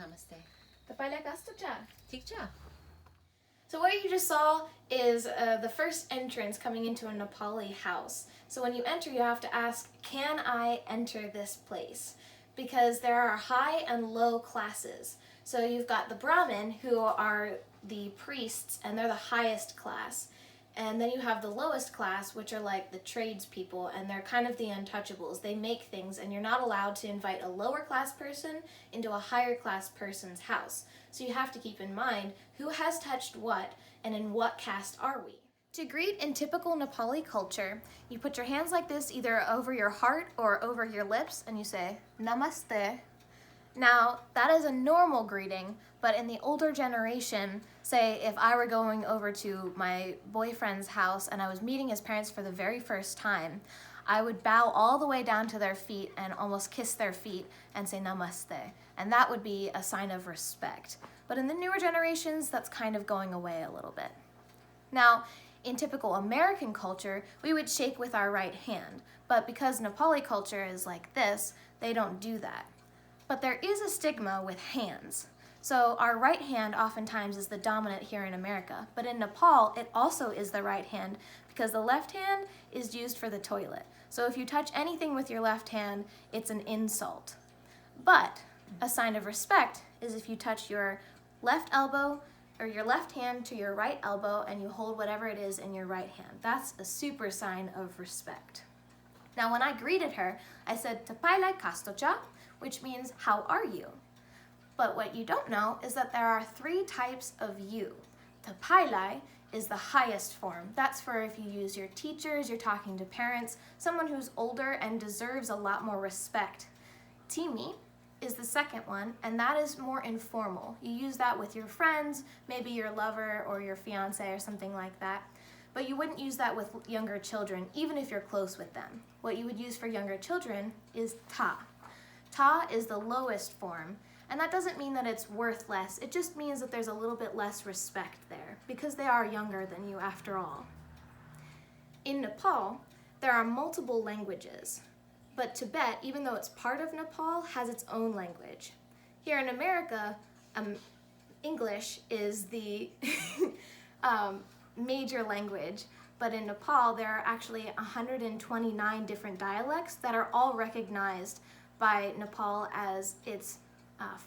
Namaste. Nepali Kastucha. Tikcha. So what you just saw is the first entrance coming into a Nepali house. So when you enter, you have to ask, can I enter this place? Because there are high and low classes. So you've got the Brahmin, who are the priests, and they're the highest class. And then you have the lowest class, which are like the tradespeople, and they're kind of the untouchables. They make things, and you're not allowed to invite a lower class person into a higher class person's house. So you have to keep in mind who has touched what, and in what caste are we. To greet in typical Nepali culture, you put your hands like this either over your heart or over your lips, and you say, Namaste. Now, that is a normal greeting, but in the older generation, say if I were going over to my boyfriend's house and I was meeting his parents for the very first time, I would bow all the way down to their feet and almost kiss their feet and say namaste. And that would be a sign of respect. But in the newer generations, that's kind of going away a little bit. Now, in typical American culture, we would shake with our right hand, but because Nepali culture is like this, they don't do that. But there is a stigma with hands. So our right hand oftentimes is the dominant here in America, but in Nepal, it also is the right hand because the left hand is used for the toilet. So if you touch anything with your left hand, it's an insult. But a sign of respect is if you touch your left elbow or your left hand to your right elbow and you hold whatever it is in your right hand. That's a super sign of respect. Now when I greeted her, I said, Tapailai Kastocha, which means, how are you? But what you don't know is that there are 3 types of you. Tapailai is the highest form. That's for if you use your teachers, you're talking to parents, someone who's older and deserves a lot more respect. Timi is the second one, and that is more informal. You use that with your friends, maybe your lover or your fiance or something like that. But you wouldn't use that with younger children, even if you're close with them. What you would use for younger children is ta. Ta is the lowest form, and that doesn't mean that it's worth less. It just means that there's a little bit less respect there, because they are younger than you after all. In Nepal, there are multiple languages, but Tibet, even though it's part of Nepal, has its own language. Here in America, English is the major language, but in Nepal, there are actually 129 different dialects that are all recognized by Nepal as its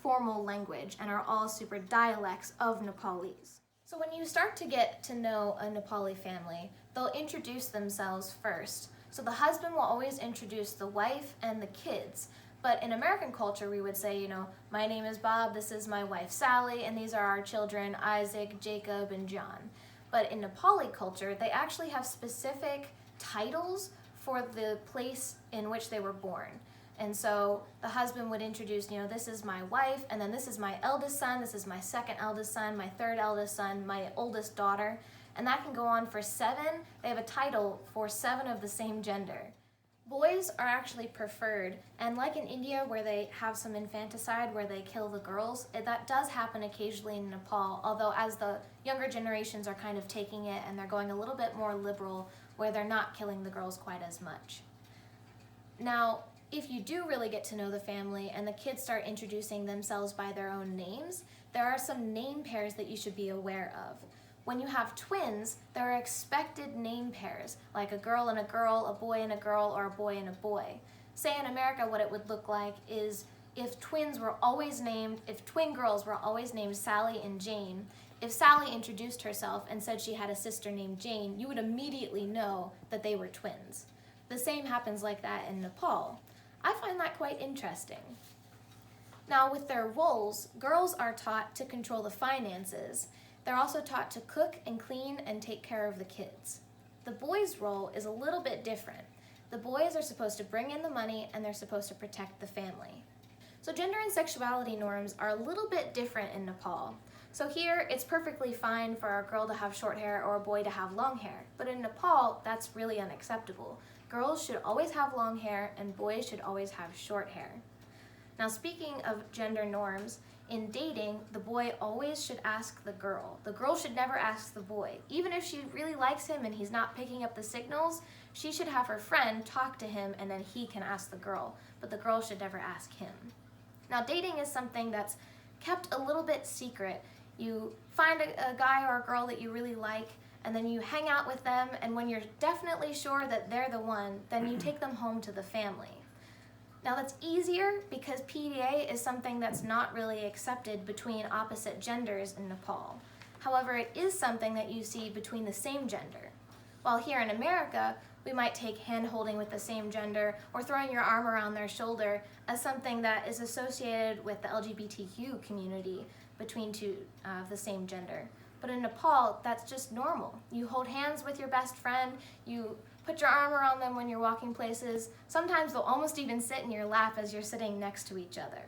formal language and are all super dialects of Nepalese. So when you start to get to know a Nepali family, they'll introduce themselves first. So the husband will always introduce the wife and the kids. But in American culture, we would say, my name is Bob, this is my wife Sally, and these are our children Isaac, Jacob, and John. But in Nepali culture, they actually have specific titles for the place in which they were born. And so the husband would introduce, this is my wife, and then this is my eldest son, this is my second eldest son, my third eldest son, my oldest daughter, and that can go on for 7. They have a title for 7 of the same gender. Boys are actually preferred, and like in India where they have some infanticide where they kill the girls, that does happen occasionally in Nepal, although as the younger generations are kind of taking it and they're going a little bit more liberal where they're not killing the girls quite as much. Now, if you do really get to know the family and the kids start introducing themselves by their own names, there are some name pairs that you should be aware of. When you have twins, there are expected name pairs, like a girl and a girl, a boy and a girl, or a boy and a boy. Say in America what it would look like is if twin girls were always named Sally and Jane, if Sally introduced herself and said she had a sister named Jane, you would immediately know that they were twins. The same happens like that in Nepal. I find that quite interesting. Now with their roles, girls are taught to control the finances. They're also taught to cook and clean and take care of the kids. The boys' role is a little bit different. The boys are supposed to bring in the money and they're supposed to protect the family. So gender and sexuality norms are a little bit different in Nepal. So here, it's perfectly fine for a girl to have short hair or a boy to have long hair. But in Nepal, that's really unacceptable. Girls should always have long hair and boys should always have short hair. Now speaking of gender norms, in dating, the boy always should ask the girl. The girl should never ask the boy. Even if she really likes him and he's not picking up the signals, she should have her friend talk to him and then he can ask the girl. But the girl should never ask him. Now dating is something that's kept a little bit secret. You find a guy or a girl that you really like, and then you hang out with them, and when you're definitely sure that they're the one, then you take them home to the family. Now that's easier because PDA is something that's not really accepted between opposite genders in Nepal. However, it is something that you see between the same gender. While here in America, we might take hand-holding with the same gender or throwing your arm around their shoulder as something that is associated with the LGBTQ community between two of the same gender. But in Nepal, that's just normal. You hold hands with your best friend, you put your arm around them when you're walking places. Sometimes they'll almost even sit in your lap as you're sitting next to each other.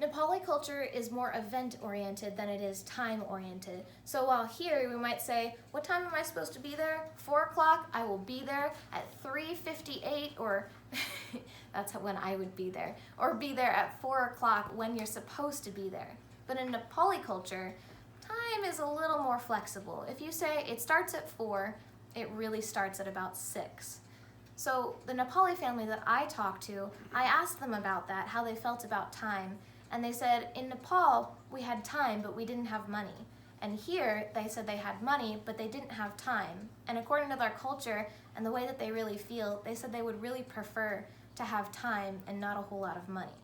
Nepali culture is more event-oriented than it is time-oriented. So while here we might say, what time am I supposed to be there? 4 o'clock, I will be there at 3:58, or that's when I would be there. Or be there at 4 o'clock when you're supposed to be there. But in Nepali culture, time is a little more flexible. If you say it starts at 4, it really starts at about 6. So the Nepali family that I talked to, I asked them about that, how they felt about time. And they said, in Nepal, we had time, but we didn't have money. And here, they said they had money, but they didn't have time. And according to their culture and the way that they really feel, they said they would really prefer to have time and not a whole lot of money.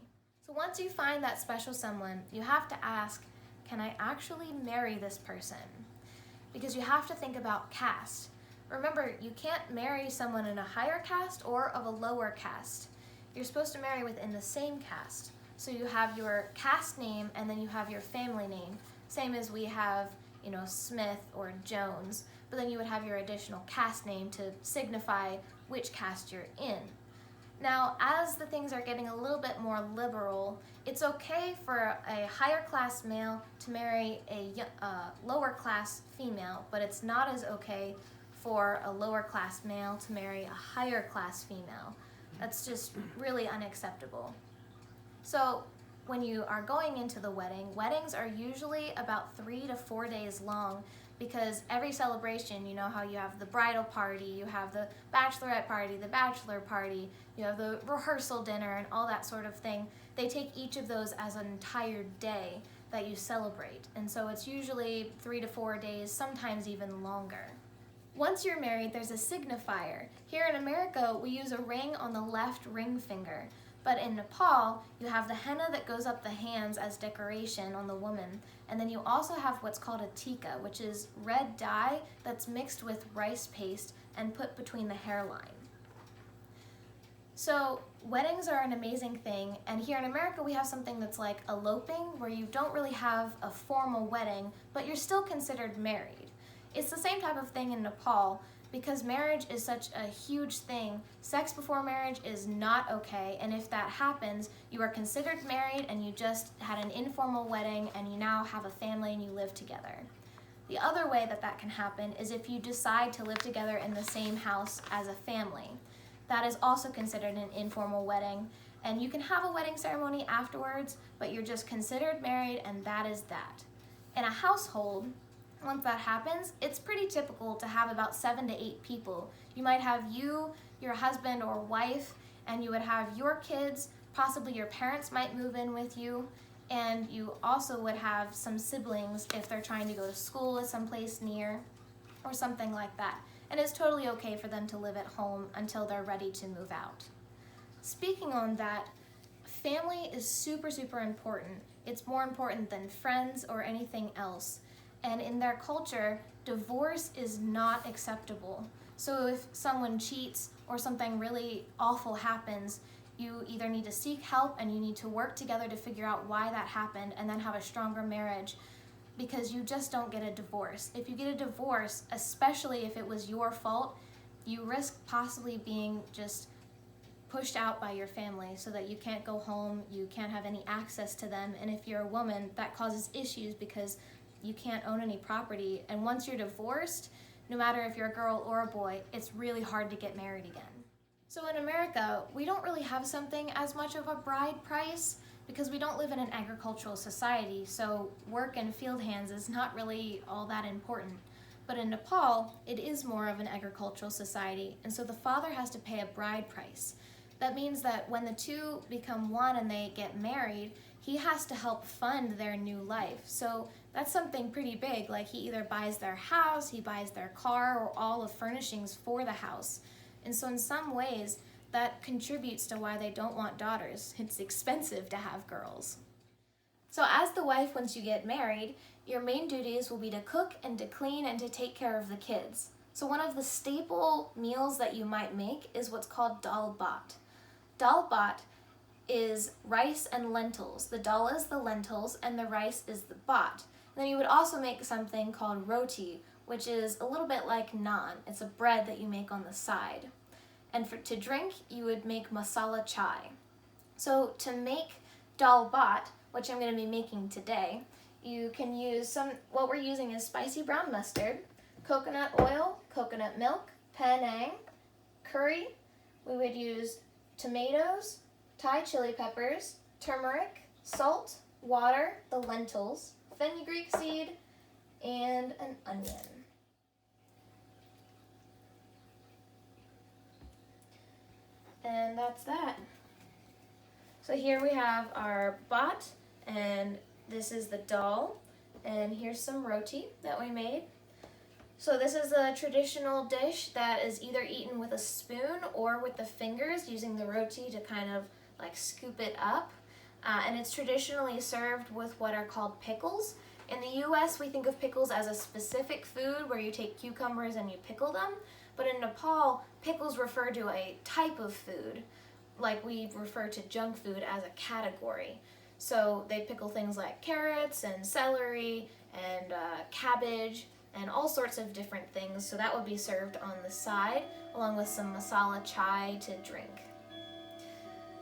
So once you find that special someone, you have to ask, can I actually marry this person? Because you have to think about caste. Remember, you can't marry someone in a higher caste or of a lower caste. You're supposed to marry within the same caste. So you have your caste name and then you have your family name. Same as we have, Smith or Jones, but then you would have your additional caste name to signify which caste you're in. Now, as the things are getting a little bit more liberal, it's okay for a higher class male to marry a lower class female, but it's not as okay for a lower class male to marry a higher class female. That's just really unacceptable. So when you are going into the wedding, weddings are usually about 3 to 4 days long because every celebration, you know how you have the bridal party, you have the bachelorette party, the bachelor party, you have the rehearsal dinner and all that sort of thing. They take each of those as an entire day that you celebrate. And so it's usually 3 to 4 days, sometimes even longer. Once you're married, there's a signifier. Here in America, we use a ring on the left ring finger. But in Nepal, you have the henna that goes up the hands as decoration on the woman. And then you also have what's called a tika, which is red dye that's mixed with rice paste and put between the hairline. So weddings are an amazing thing, and here in America we have something that's like eloping, where you don't really have a formal wedding, but you're still considered married. It's the same type of thing in Nepal. Because marriage is such a huge thing, sex before marriage is not okay, and if that happens, you are considered married and you just had an informal wedding and you now have a family and you live together. The other way that that can happen is if you decide to live together in the same house as a family. That is also considered an informal wedding, and you can have a wedding ceremony afterwards, but you're just considered married and that is that. In a household, once that happens, it's pretty typical to have about 7 to 8 people. You might have you, your husband or wife, and you would have your kids, possibly your parents might move in with you, and you also would have some siblings if they're trying to go to school at someplace near or something like that. And it's totally okay for them to live at home until they're ready to move out. Speaking on that, family is super, super important. It's more important than friends or anything else. And in their culture, divorce is not acceptable. So if someone cheats or something really awful happens, you either need to seek help and you need to work together to figure out why that happened and then have a stronger marriage, because you just don't get a divorce. If you get a divorce, especially if it was your fault, you risk possibly being just pushed out by your family so that you can't go home, you can't have any access to them, and if you're a woman, that causes issues because you can't own any property, and once you're divorced, no matter if you're a girl or a boy, it's really hard to get married again. So in America, we don't really have something as much of a bride price because we don't live in an agricultural society, so work and field hands is not really all that important. But in Nepal, it is more of an agricultural society, and so the father has to pay a bride price. That means that when the two become one and they get married, he has to help fund their new life. So that's something pretty big. Like, he either buys their house, he buys their car, or all the furnishings for the house. And so in some ways, that contributes to why they don't want daughters. It's expensive to have girls. So as the wife, once you get married, your main duties will be to cook and to clean and to take care of the kids. So one of the staple meals that you might make is what's called dal bhat. Dal bhat is rice and lentils. The dal is the lentils and the rice is the bhat. And then you would also make something called roti, which is a little bit like naan. It's a bread that you make on the side. And to drink, you would make masala chai. So to make dal bhat, which I'm going to be making today, you can use what we're using is spicy brown mustard, coconut oil, coconut milk, penang, curry. We would use tomatoes, Thai chili peppers, turmeric, salt, water, the lentils, fenugreek seed, and an onion. And that's that. So here we have our bhat, and this is the dal, and here's some roti that we made. So this is a traditional dish that is either eaten with a spoon or with the fingers, using the roti to kind of like scoop it up. And it's traditionally served with what are called pickles. In the US, we think of pickles as a specific food where you take cucumbers and you pickle them. But in Nepal, pickles refer to a type of food, like we refer to junk food as a category. So they pickle things like carrots and celery and cabbage and all sorts of different things. So that would be served on the side, along with some masala chai to drink.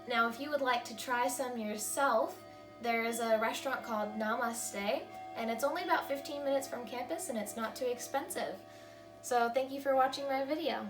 Now, if you would like to try some yourself, there is a restaurant called Namaste, and it's only about 15 minutes from campus, and it's not too expensive. So thank you for watching my video.